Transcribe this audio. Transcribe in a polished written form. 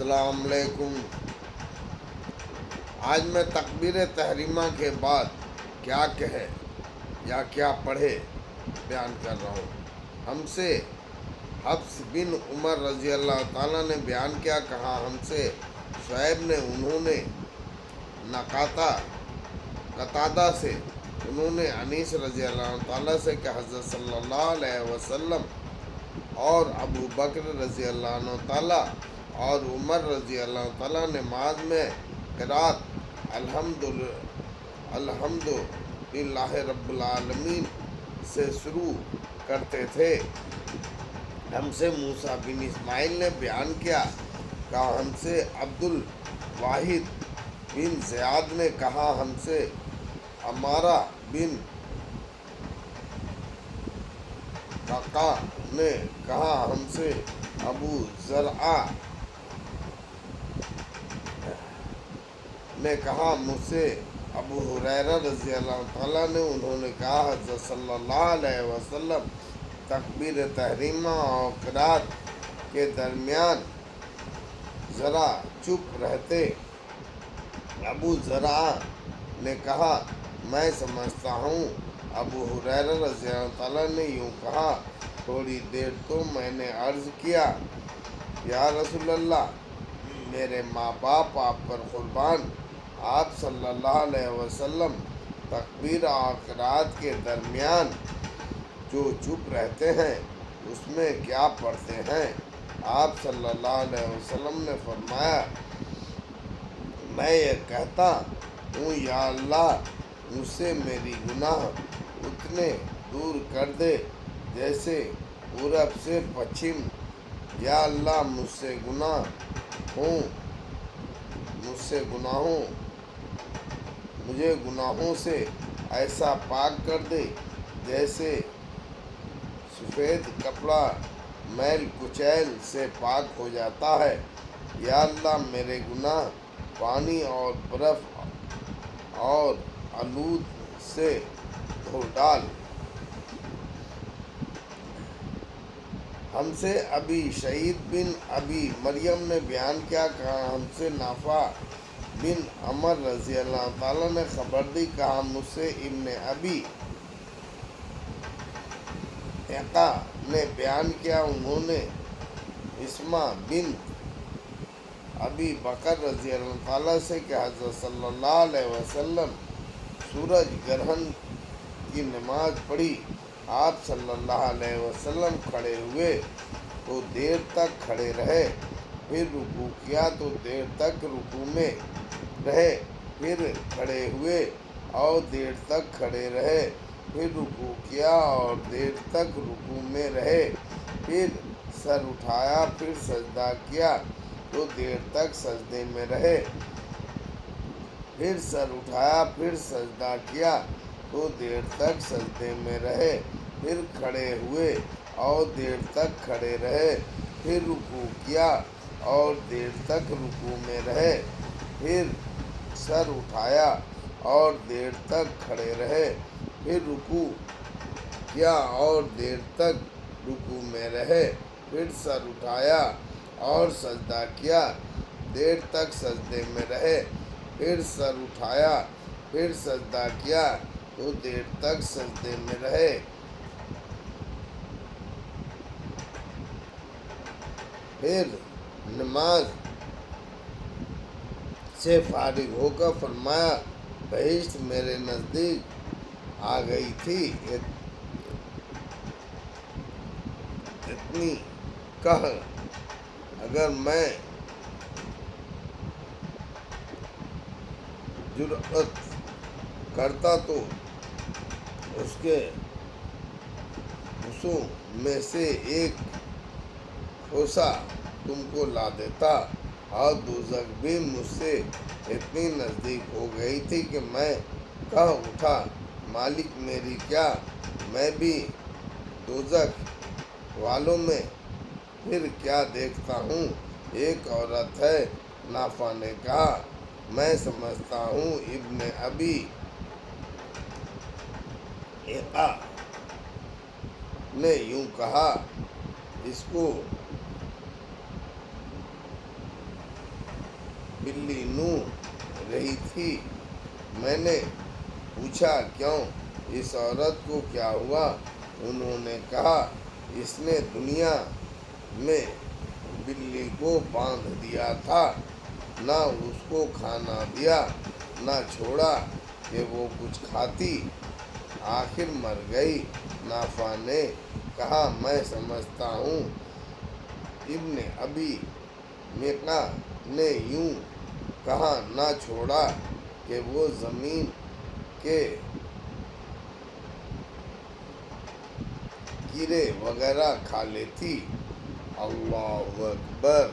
السلام علیکم۔ آج میں تکبیر تحریمہ کے بعد کیا کہے یا کیا پڑھے بیان کر رہا ہوں۔ ہم سے حفص بن عمر رضی اللہ تعالیٰ نے بیان کیا، کہا ہم سے شعیب نے، انہوں نے قتادہ سے، انہوں نے انیس رضی اللہ تعالیٰ سے کہ حضرت صلی اللہ علیہ وسلم اور ابو بکر رضی اللہ عنہ تعالیٰ اور عمر رضی اللہ تعالیٰ نماز میں قرات الحمد للہ رب العالمین سے شروع کرتے تھے۔ ہم سے موسیٰ بن اسماعیل نے بیان کیا، کہا ہم سے عبد الواحد بن زیاد نے کہا ہم سے عمارہ بن قعقاع نے کہا ہم سے ابو زرعہ نے کہا مجھ سے ابو ہریرہ رضی اللہ تعالیٰ نے، انہوں نے کہا حضرت صلی اللہ علیہ وسلم تکبیر تحریمہ اور قرات کے درمیان ذرا چپ رہتے۔ ابو زرعہ نے کہا میں سمجھتا ہوں ابو ہریرہ رضی اللہ تعالیٰ نے یوں کہا۔ تھوڑی دیر تو میں نے عرض کیا، یا رسول اللہ، میرے ماں باپ آپ پر قربان، آپ صلی اللہ علیہ وسلم تکبیر اور قرات کے درمیان جو چپ رہتے ہیں اس میں کیا پڑھتے ہیں؟ آپ صلی اللہ علیہ وسلم نے فرمایا، میں یہ کہتا ہوں یا اللہ مجھ سے میری گناہ اتنے دور کر دے جیسے پورب سے پچھم۔ یا اللہ مجھے گناہوں سے ایسا پاک کر دے جیسے سفید کپڑا میل کچیل سے پاک ہو جاتا ہے۔ یا اللہ میرے گناہ پانی اور برف اور آلود سے دھو ڈال۔ ہم سے ابی شہید بن ابی مریم نے بیان کیا، کہا ہم سے نافع بن عمر رضی اللہ تعالیٰ نے خبر دی، کہا مجھ سے ابن ابی عقا نے بیان کیا، انہوں نے اسما بن ابی بکر رضی اللہ تعالیٰ سے کہ حضرت صلی اللہ علیہ وسلم سورج گرہن کی نماز پڑھی۔ آپ صلی اللہ علیہ وسلم کھڑے ہوئے تو دیر تک کھڑے رہے، پھر رکوع کیا تو دیر تک رکوع میں رہے، پھر کھڑے ہوئے اور دیر تک کھڑے رہے، پھر رکوع کیا اور دیر تک رکوع میں رہے، پھر سر اٹھایا، پھر سجدہ کیا تو دیر تک سجدے میں رہے، پھر سر اٹھایا، پھر سجدہ کیا تو دیر تک سجدے میں رہے، پھر کھڑے ہوئے اور دیر تک کھڑے رہے، پھر رکوع کیا اور دیر تک رکوع میں رہے، پھر سر اٹھایا اور دیر تک کھڑے رہے، پھر رکوع کیا اور دیر تک رکوع میں رہے، پھر سر اٹھایا اور سجدہ کیا، دیر تک سجدے میں رہے، پھر سر اٹھایا، پھر سجدہ کیا تو دیر تک سجدے میں رہے، پھر نماز سے فارغ ہو کر فرمایا، بہشت میرے نزدیک آ گئی تھی۔ اتنی کہہ اگر میں جرأت کرتا تو اس کے حصوں میں سے ایک حصہ تم کو لا دیتا، اور دوزخ بھی مجھ سے اتنی نزدیک ہو گئی تھی کہ میں کہہ اٹھا، مالک میری کیا میں بھی دوزخ والوں میں پھر کیا دیکھتا ہوں؟ ایک عورت ہے۔ نافع نے کہا میں سمجھتا ہوں ابن ابی عقا نے یوں کہا، اس کو بلی نو رہی تھی۔ میں نے پوچھا کیوں، اس عورت کو کیا ہوا؟ انہوں نے کہا اس نے دنیا میں بلی کو باندھ دیا تھا، نہ اس کو کھانا دیا نہ چھوڑا کہ وہ کچھ کھاتی، آخر مر گئی۔ نافع نے کہا میں سمجھتا ہوں ابن ابی میکا نے یوں کہا نہ چھوڑا کہ وہ زمین کے کیڑے وغیرہ کھا لیتی۔ اللہ اکبر۔